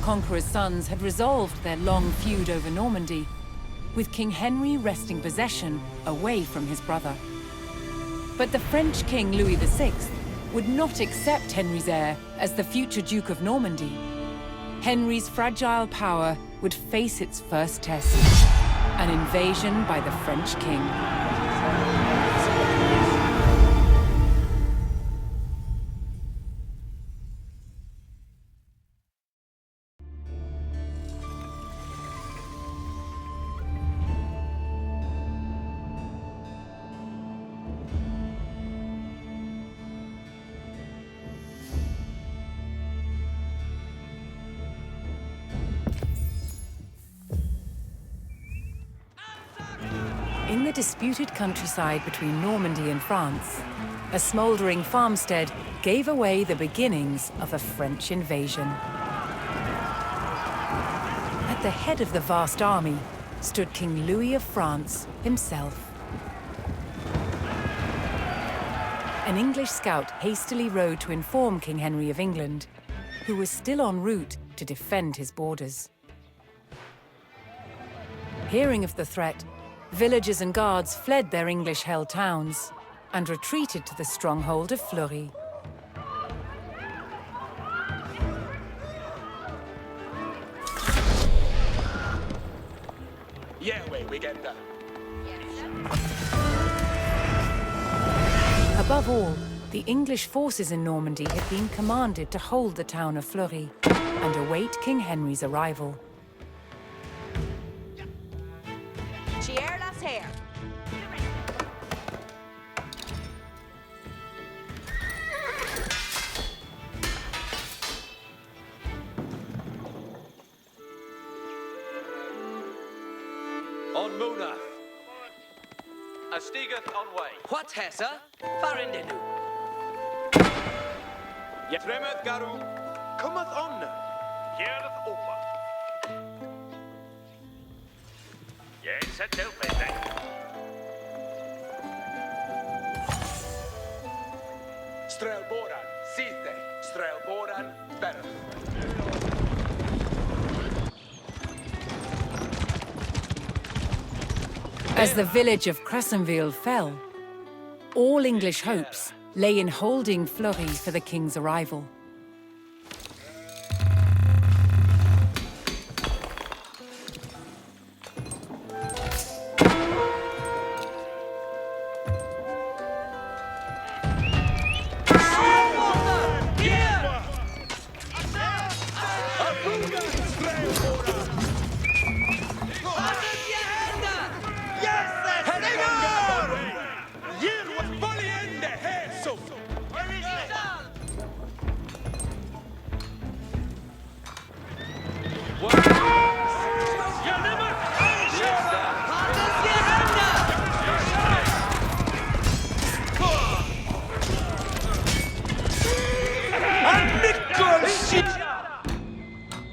conqueror's sons had resolved their long feud over Normandy, with King Henry wresting possession away from his brother. But the French King Louis VI would not accept Henry's heir as the future Duke of Normandy. Henry's fragile power would face its first test, an invasion by the French king. In the disputed countryside between Normandy and France, a smouldering farmstead gave away the beginnings of a French invasion. At the head of the vast army stood King Louis of France himself. An English scout hastily rode to inform King Henry of England, who was still en route to defend his borders. Hearing of the threat, villagers and guards fled their English-held towns and retreated to the stronghold of Fleury. Yeah, wait, we get that. Above all, the English forces in Normandy had been commanded to hold the town of Fleury and await King Henry's arrival. On Muna. A stigeth on way. What hesa? Farindenu. Tremeth Garu, cometh on. Gereth Opa. Yes, a dope then. Strelboran, Sithe, Strelboran, Berth. As the village of Crescenville fell, all English hopes lay in holding Fleury for the king's arrival.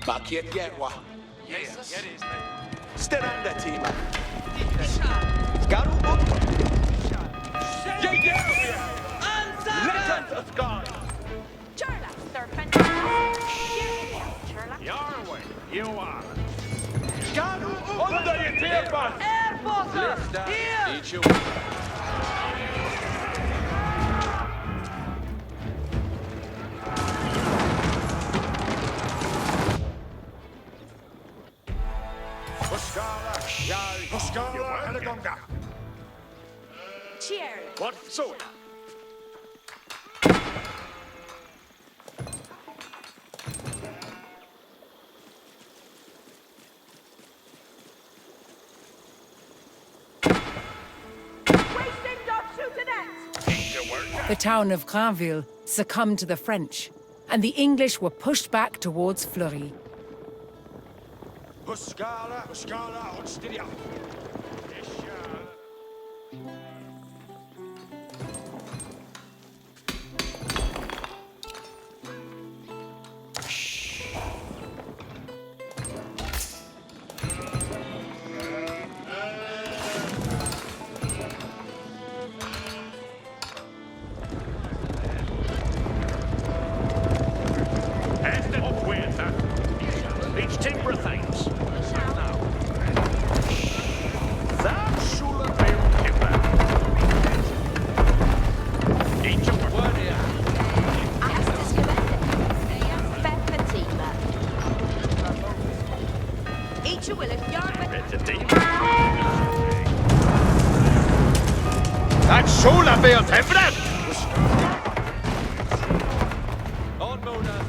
Bakiet Yerwa. Yes, it is. Steranda Tima. Garu Utma. Legend of God. Your way. You are. Garu Under your tearful. Lista. Each you. Hoskala Helagonga. Cheer. What so? The town of Granville succumbed to the French, and the English were pushed back towards Fleury. Hoskala Honstidia. Each a will it yard with That solar bear tempered! On Mona.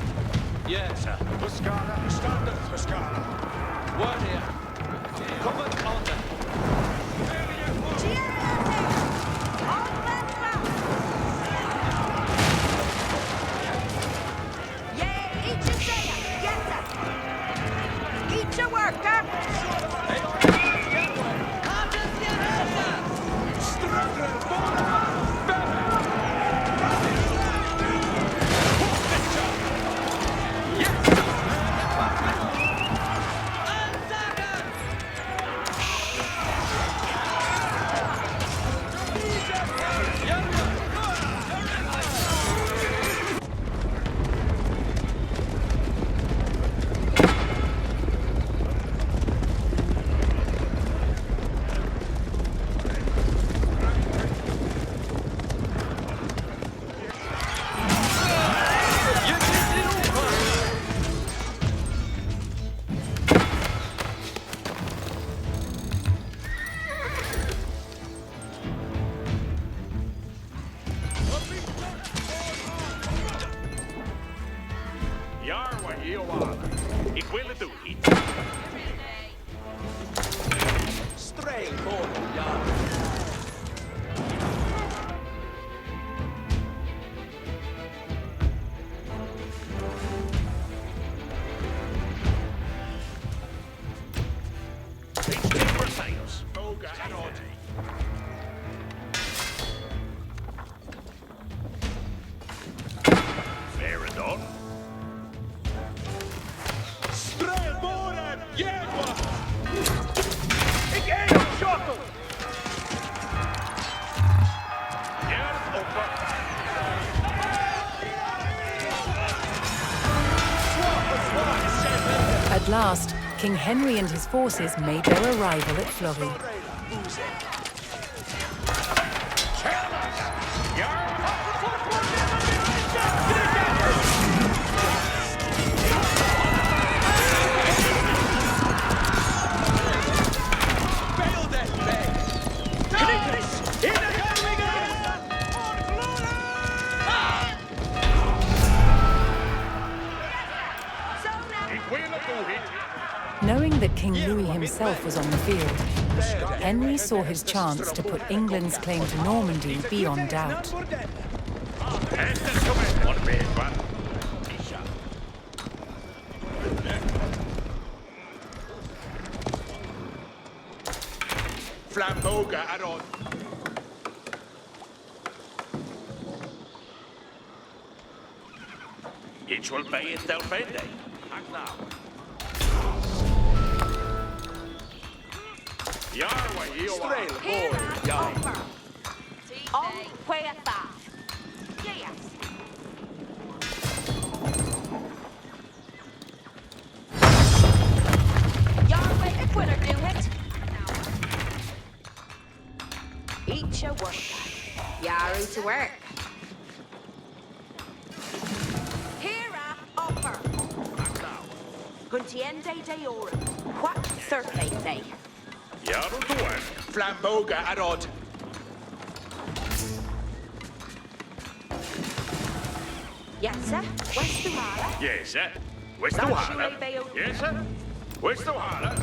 Yes, sir. Tuscana, standard Tuscana. Word here. Command on them. Yeah, each a sayer. Yes, sir. Each a worker. Jarwa Iowana. Ik wil het doen. Stray mortal yard. Boga and Audi. Fair enough. Strelboren! Jägwa! Ik eet op shottel! Järf opper! At last, King Henry and his forces made their arrival at Fleury. Knowing that King Louis himself was on the field, Henry saw his chance to put England's claim to Normandy beyond doubt. Flamboga add-on. It will be it del Fendi. Act now. Yarwa, Strail Here mortal yard. offer. On where that. Yes. Yard way a winner do it. Each a worker. Yaru to work. Here offer. Guntiende de orum. What Thursday day? Yarwa to work. Flamboga add-on. Yes, sir. West Duhala. Yes, sir. Where's the water? Yes, sir. Where's the water?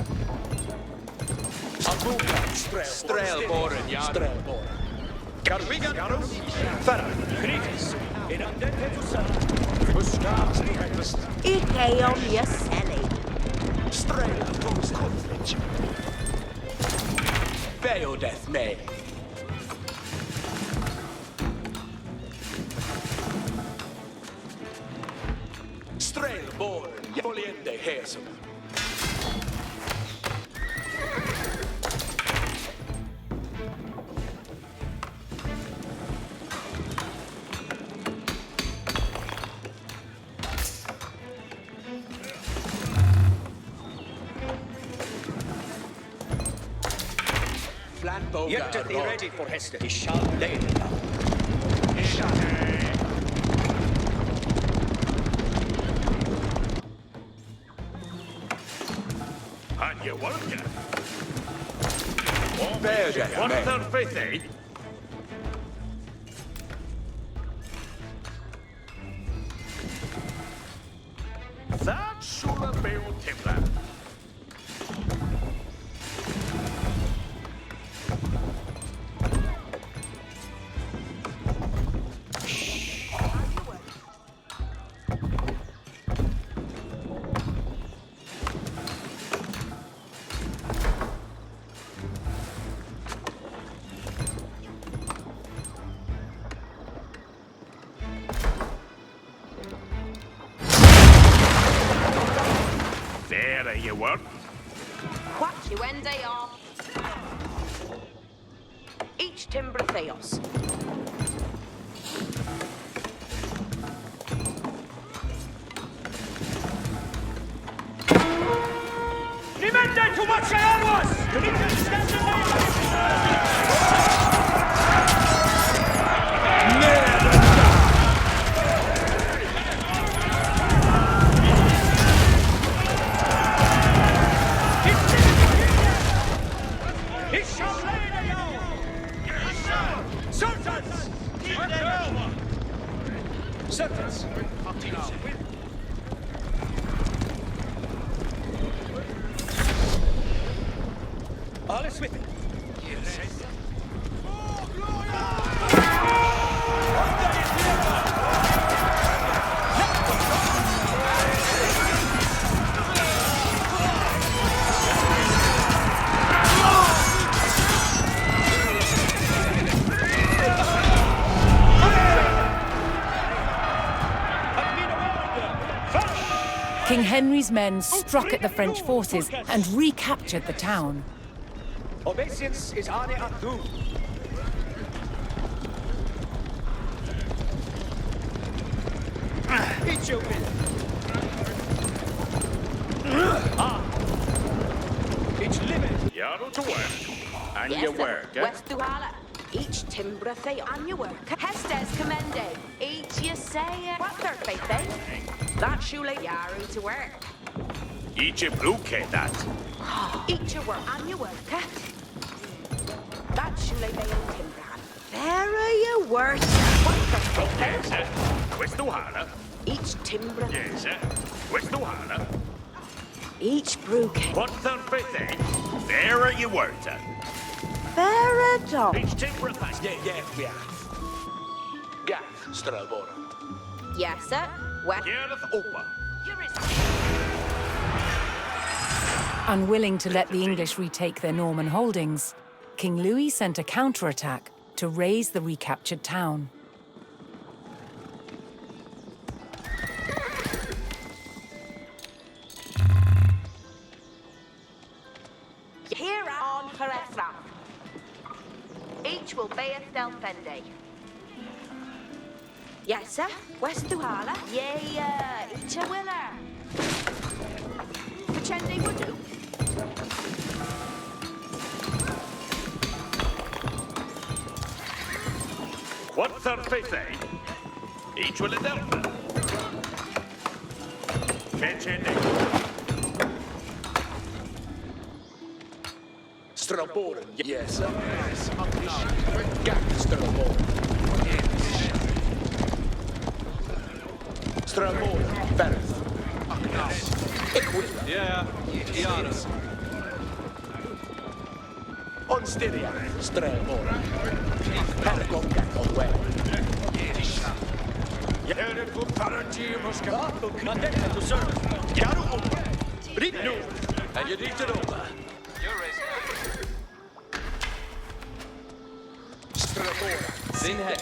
Strail mortal yard. Garus. Ferra. Gritis. In andente to sell. Muscars breakfast. Ike on your selling. Strail post conflict. Veil death may. Strail born. Yoliende Hazel. Yet to be ready for Hester. He shall lay it down. Anja Walker. Bear death What may. their faith, eh? That should be Timber. There you were. What you end day off? Each timber theos. Nimende tu maceanos! Sentence. All is with it. King Henry's men struck at the French forces and recaptured the town. Obeisance is on it at you. Eat your will. It's limit. You're to work. And you work, eh? West Duhala. Each timber theo on your work. Hestes commende. Each you say what their faith, eh? That shule yaru to work. Eat your blue that. Each your work on your work, eh? That shule veil timber. There you work. What their faith, eh? Yes, sir. Questo hala. Each timber. Yes, sir. Questo hala. Each brook. What their faith, eh? There you work, sir. Very dog. Each timber thing. Yeah. Gaff, Strelbora. Yes, sir. What? Gareth Opa. Unwilling to let the English retake their Norman holdings, King Louis sent a counterattack to raise the recaptured town. Here on Caressa. Each will be a Stelfende. Yes, sir. West Duhala. Yeah, each a winner. Pretending would do. What their faith, eh? Each will Adelpha. Fetchende. Strelboren. Yes, sir. Gaff, Strelboren. Strelboren. Berth. Equilla. Yeah, Giannis. On Styria. Strelboren. Paragonga on way. Järet på Paragimusca. Mandetta to serve. Yaru. Ritnu. And you need to know that. You're racing. Strelboren. Sin head,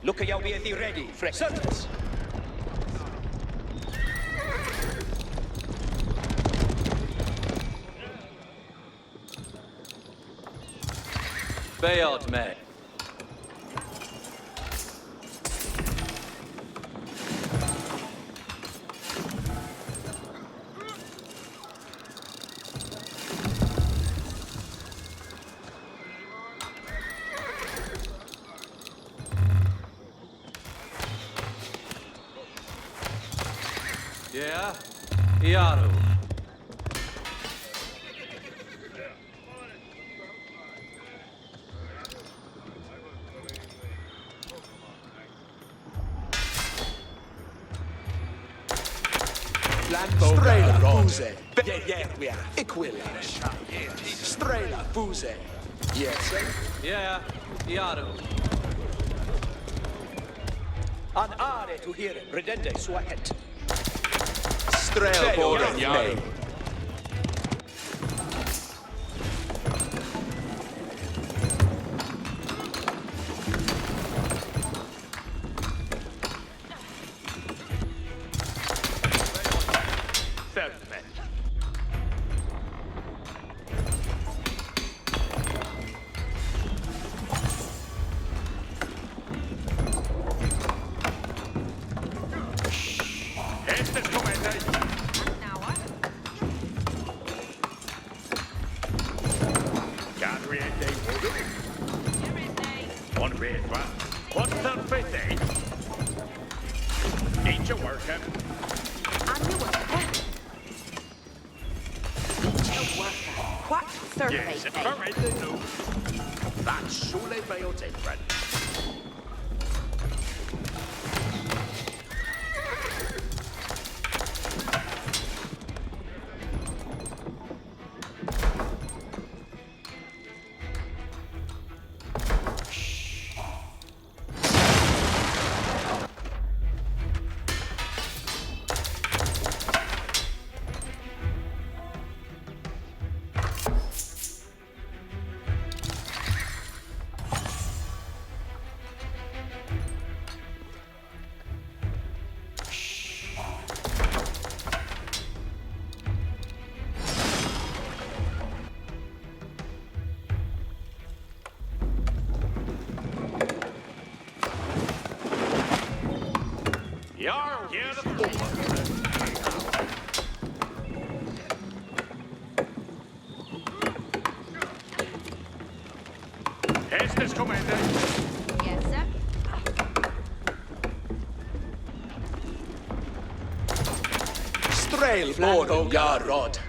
Look at be ready, fresh. Servants. Bayard man. Yeah, Iaru. Strela Fuse. Yeah, we are. Equilash. Strela Fuse. Yes, sir. Yeah, Iaru. An are to hear redende suahet. Strela Boren Yaru. That's surely by your friend. Estes commander. Yes, sir. Strail Boren Yarod.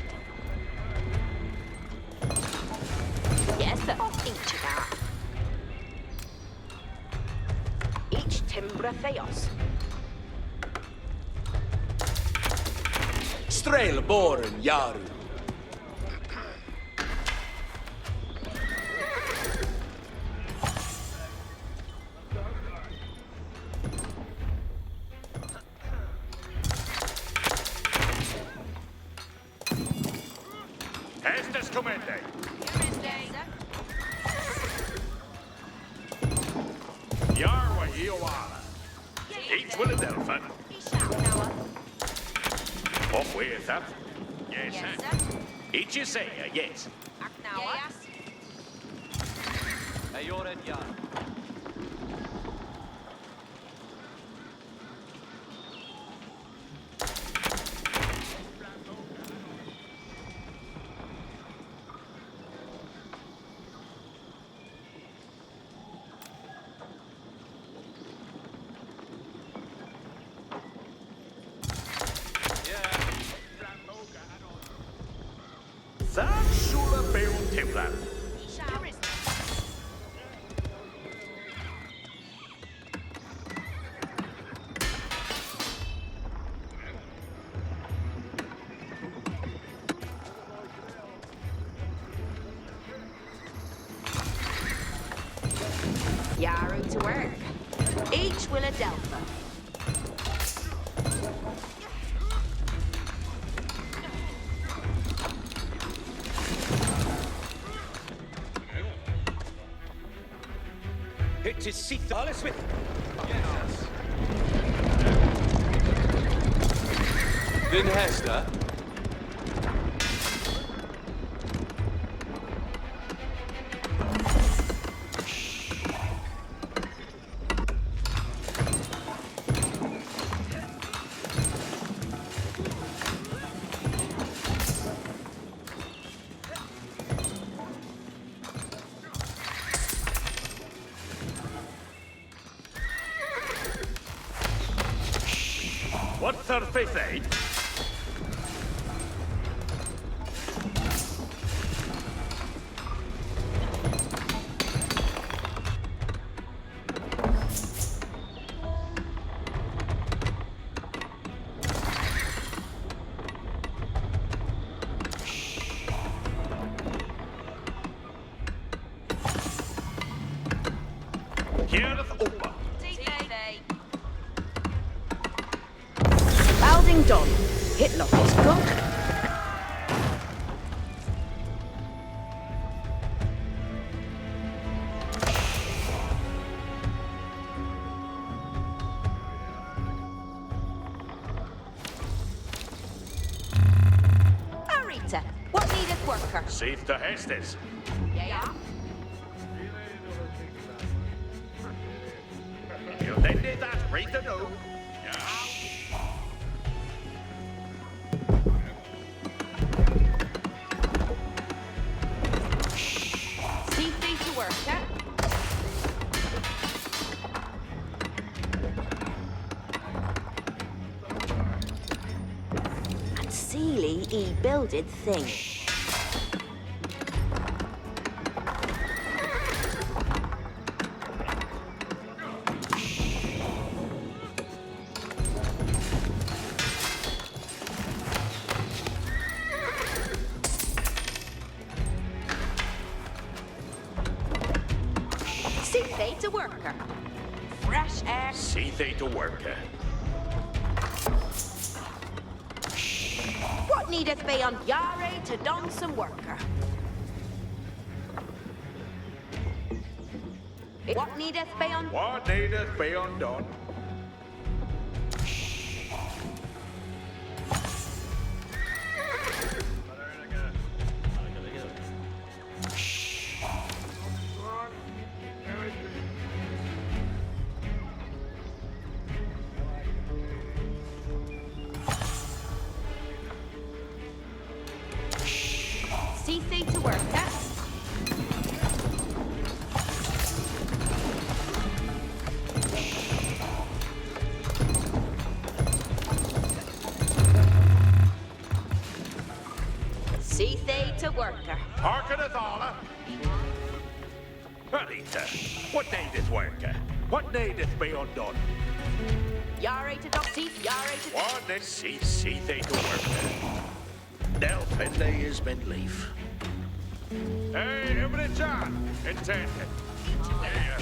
Yes, sir. Each of that. Each Timbra Theos. Strail Boren Yaru. Estes commander. Yarwa Iowala. Each will a delphin. Off with that. Yes, sir. Each you say, yes. Hey, you're at Yar. That's Shula Beul Timlan. Yaru to work. Each will a Delpha. It is Sith Alice with. Din Hester. What's her face, eh? Here's over. Balding done. Hitlock is good. Arita, what needeth worker? Safe to Hestes. Yeah. You then did that right to know. See thee to worker. And Sealy he builded thing. See thee to worker. Fresh air. See they to work. What needeth be on Yare to don some worker? What needeth be on? What needeth be undone? See thee to worker. See thee to worker. Harkeneth all. Arita, what needeth work? What needeth be undone? Yare to don. See Yare to. What needeth see they to work? Del Finlay is been leaf. Hey, everybody, John. Intended. Yeah.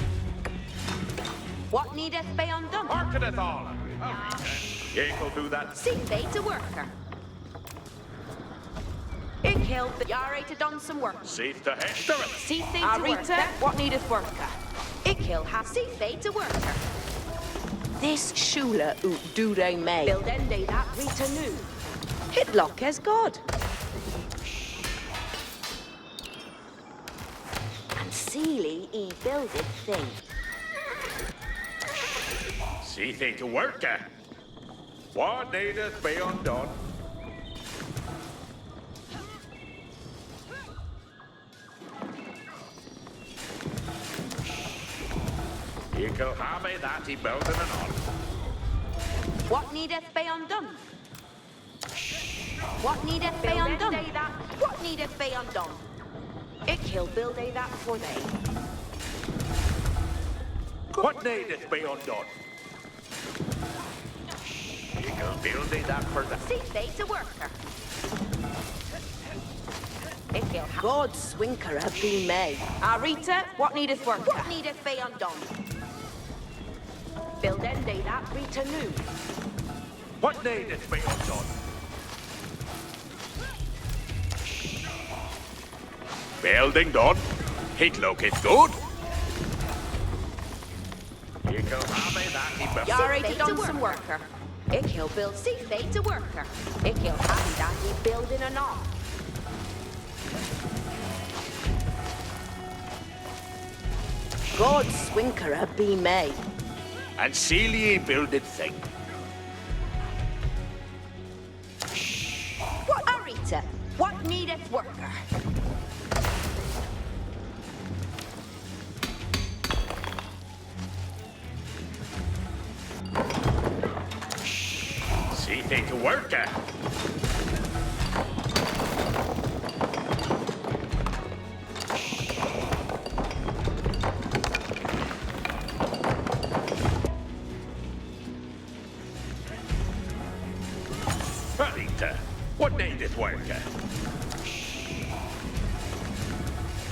What needeth be undone? Harkeneth all. Ye will do that. See thee to worker. Ik hill Yare to don some work. Safe to Hester. See thee to worker. What needeth worker? Ik hill have see thee to worker. This shula ut do they may. Build ende that Rita new. Hitlock as God. And Sealy he builded thing. See they to work. What needeth be undone? You can have it that he building and on. What needeth be undone? What needeth be undone? What needeth be undone? Ik hill build a that for they. What needeth be undone? You can build it that for that. See they to worker. Ik hill God's swinker have been made. Arita, what needeth worker? What needeth be undone? Build ende that Rita new. What needeth be undone? Building done. Hitlock is good. Yare to Donson worker. Ik heel build see fate to worker. Ik heel happy that he building a knob. God swinker be me. And Celia builded thing. What Arita? What needeth worker? See they to worker. What needeth worker?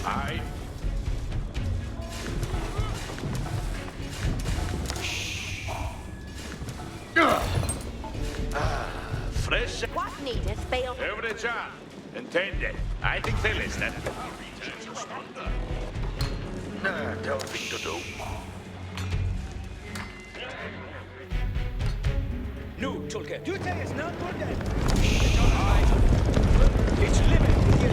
Aye. Fresh. What needeth fail? Over the job. Intended. I think they listen. No, don't think to do. Nu, Tulke. Du is not good then. It's living with you.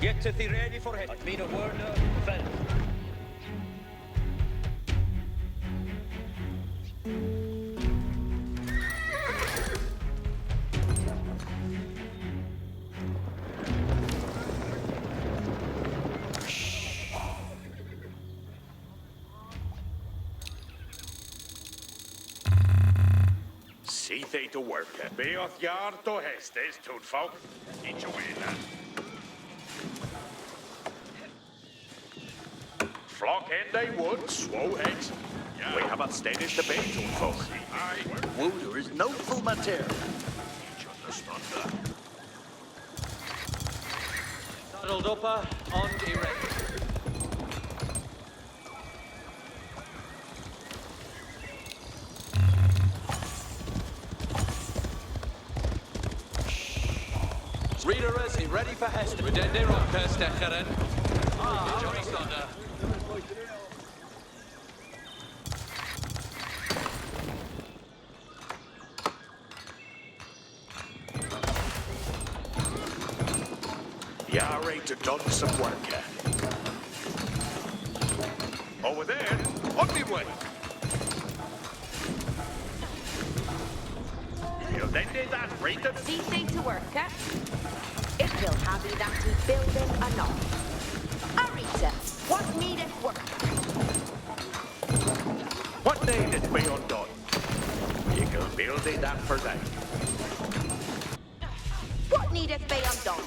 Get to the ready for it. I mean a word of friend. See they to work. Be off yard to hestes, toadfolk. Each away now. Flock end they would, swow heads. Yeah. We haven't stated the bait, toadfolk. Aye. Wooder is no full material. Each understand that. Saddled upper, on erect. Reader is he ready for Hester? Redende rocker, Stecheren. Johnny Thunder. Yare to done some work here. Over there, on me way. You then did that, Rita. See thing to worker. It will have you that he building a knob. Arita, what needeth worker? What needeth be undone? You can build it that for them. What needeth be undone?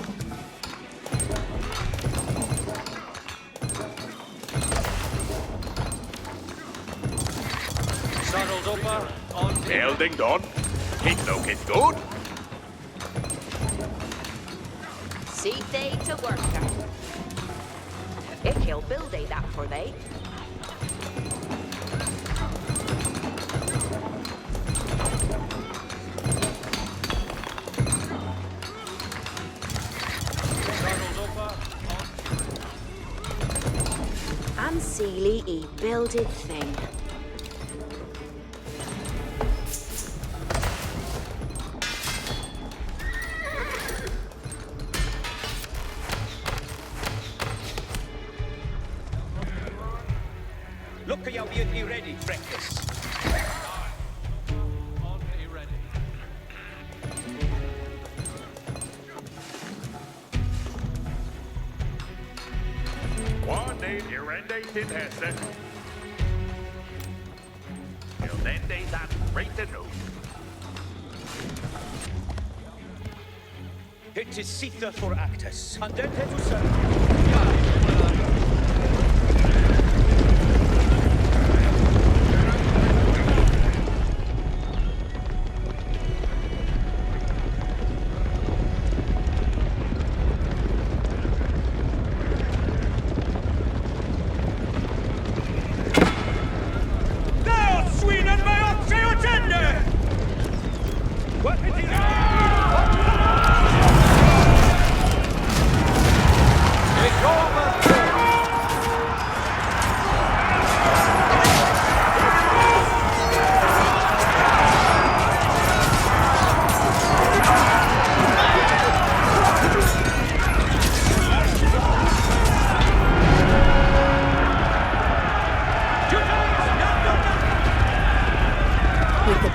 Saddled upper, on Building done. It looketh good. See they to worker. Ik heel build they that for they. Saddled upper, on. And Sealy e builded thing. Look at you be ready, breakfast. On ready. One need your end in Hester. You'll then day that right to know. It is Sita for Actus. And then to serve.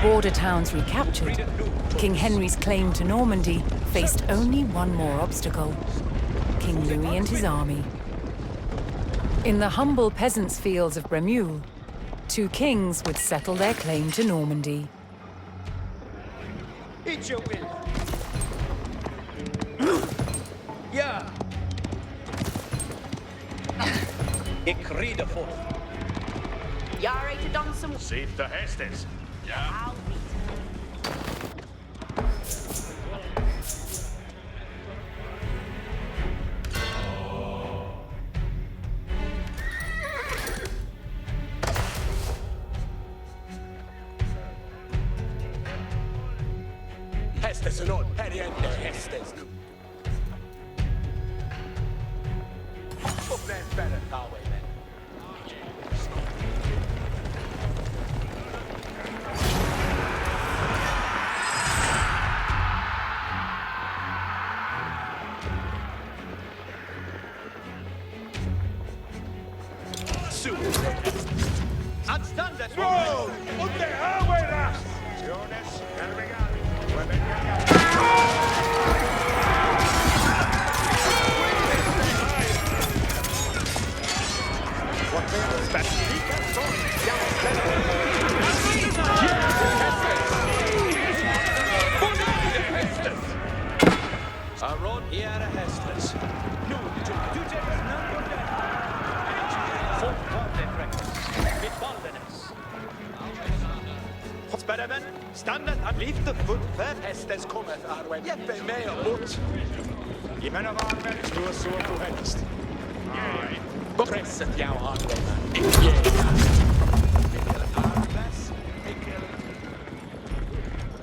border towns recaptured, King Henry's claim to Normandy faced only one more obstacle: King Louis and his army. In the humble peasants' fields of Bremule, two kings would settle their claim to Normandy. Eat your will. Ja. Ik ried ervoor. Yare to don some... Save the Hestes. Yeah. I'll meet. Hestes and on, Heriente Hestes. Up then, better, Carway, then. Anständigt! Whoa! What the hell with us? Jonas, there we go. Aron here Hestes. Nu, du tjekkes namn där. Folk var det fräckast. Mitt valdenes. Spärremen, standet han lyfter fullfärd. Hestes kommer, Arwen. Jeppe med och bort. I menar varmen, stor så på helst. Presset, jag och Arwen. Inte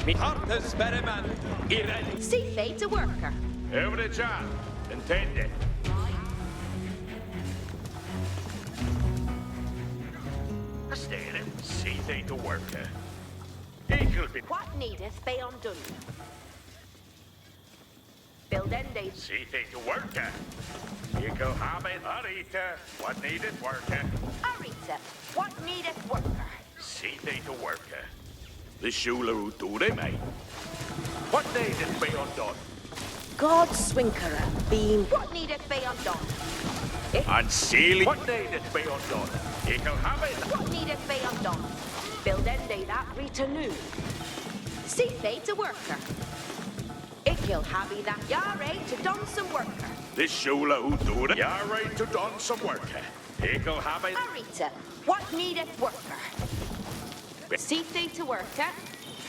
Mitt hartes spärremen, i rädd. See fate to worker. Over the job. Intended. Standing, see they to work. Equal bit. What needeth be undone? Build ended. See they to work. Equal habit. Arita. What needed work. Arita, what needeth worker? See they to work. The Shula who do they make. What needed be undone? God Swinkerer, beam. What needeth be undone? And sealing. What needed be undone? Equal habit. What needeth be undone? Build ended that return. See fate to worker. Ikil happy that yare to don some worker. This Shula who do it. You're right to done some work. Equal habit. Arita, what needeth worker? See fate to worker.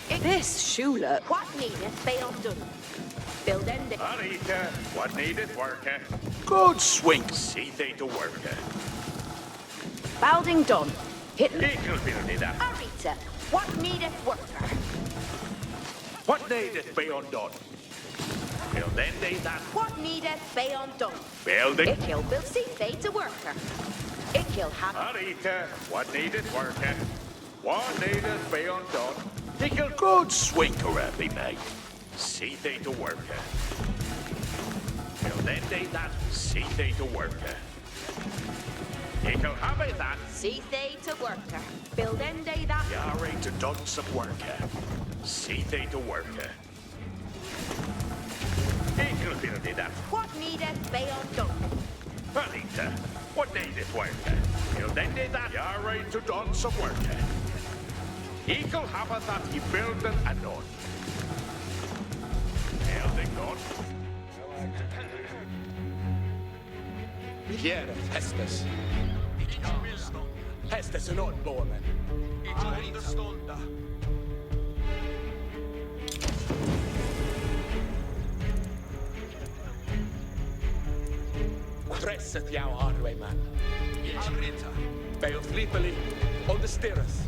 This Shula, what needeth be undone? Build ended. Arita, what needed work? good swing. See they to work. Balding done. Hit Equal building that. Arita, what needeth worker? What needed be undone? Build ending that. What needeth be undone? Building. Ikil will see fate to worker. Ikil have Arita, what needed work? What needed be undone? Equal Good swing. be made. See they to work. Build ending that. See they to work. Equal have that. see fate to worker. Build ended that. You're to done some work. See they to work. Equal building that. What needeth be undone? Arita, what needed work? Build ending that. You're to done some work. Equal have that he built and done. Building done. Here, Hestes. Hestes and on, Borman. Presset, jag och Hardway, man. Bay of Sleepily, on the stairs.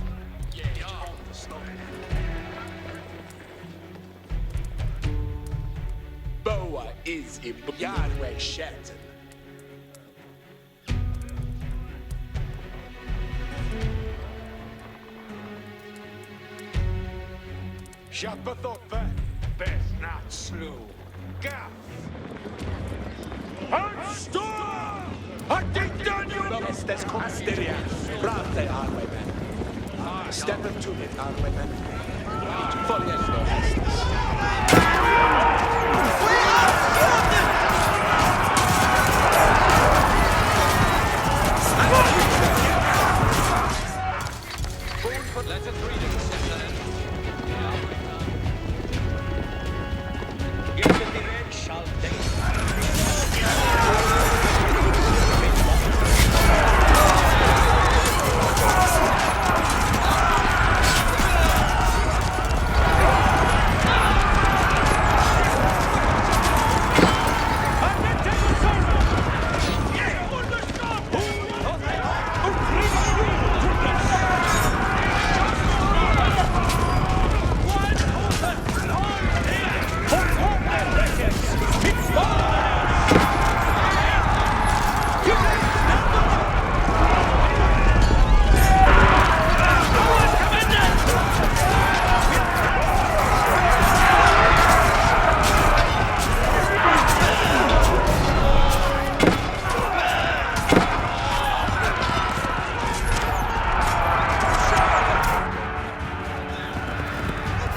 Boa is in Yardway Shelton. Shapathoppe, best not slew. Gaff. Unstorm! Attitudinum! Hestes Consteria. Prate, Hardway, man. Step up to it, Hardway, man. Foliendo estes. Letter 3 to the center. Get the red shall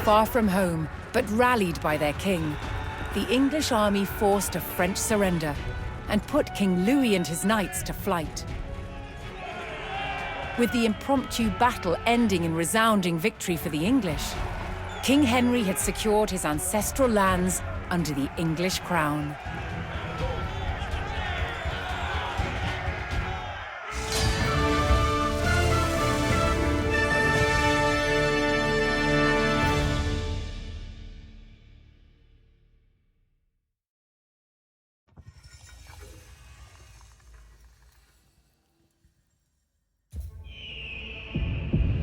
Far from home, but rallied by their king, the English army forced a French surrender and put King Louis and his knights to flight. With the impromptu battle ending in resounding victory for the English, King Henry had secured his ancestral lands under the English crown.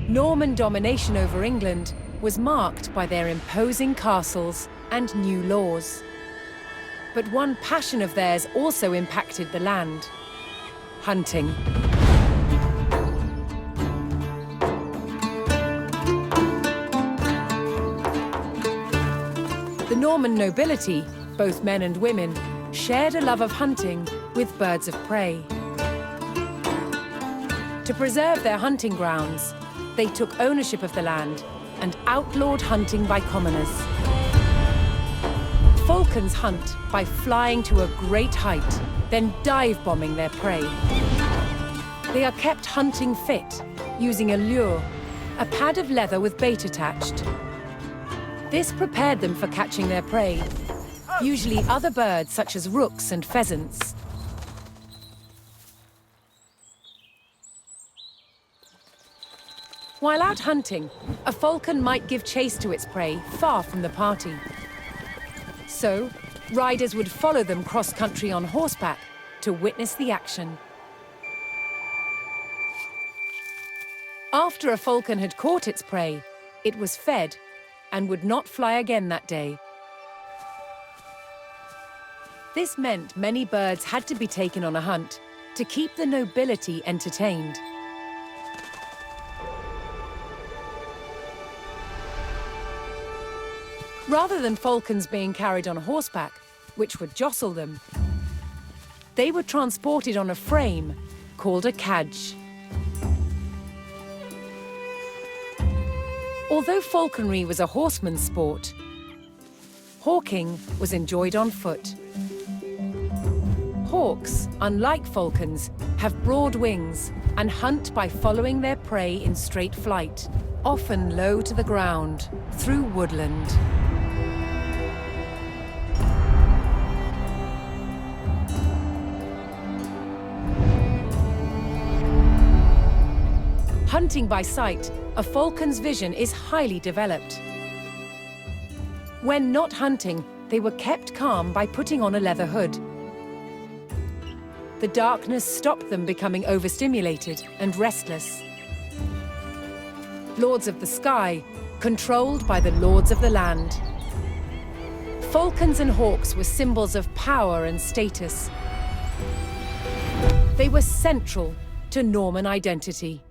Norman domination over England was marked by their imposing castles and new laws. But one passion of theirs also impacted the land: hunting. The Norman nobility, both men and women, shared a love of hunting with birds of prey. To preserve their hunting grounds, they took ownership of the land and outlawed hunting by commoners. Falcons hunt by flying to a great height, then dive-bombing their prey. They are kept hunting fit, using a lure, a pad of leather with bait attached. This prepared them for catching their prey, usually other birds such as rooks and pheasants. While out hunting, a falcon might give chase to its prey far from the party. So, riders would follow them cross-country on horseback to witness the action. After a falcon had caught its prey, it was fed and would not fly again that day. This meant many birds had to be taken on a hunt to keep the nobility entertained. Rather than falcons being carried on horseback, which would jostle them, they were transported on a frame called a cadge. Although falconry was a horseman's sport, hawking was enjoyed on foot. Hawks, unlike falcons, have broad wings and hunt by following their prey in straight flight, often low to the ground, through woodland. Hunting by sight, a falcon's vision is highly developed. When not hunting, they were kept calm by putting on a leather hood. The darkness stopped them becoming overstimulated and restless. Lords of the sky, controlled by the lords of the land. Falcons and hawks were symbols of power and status. They were central to Norman identity.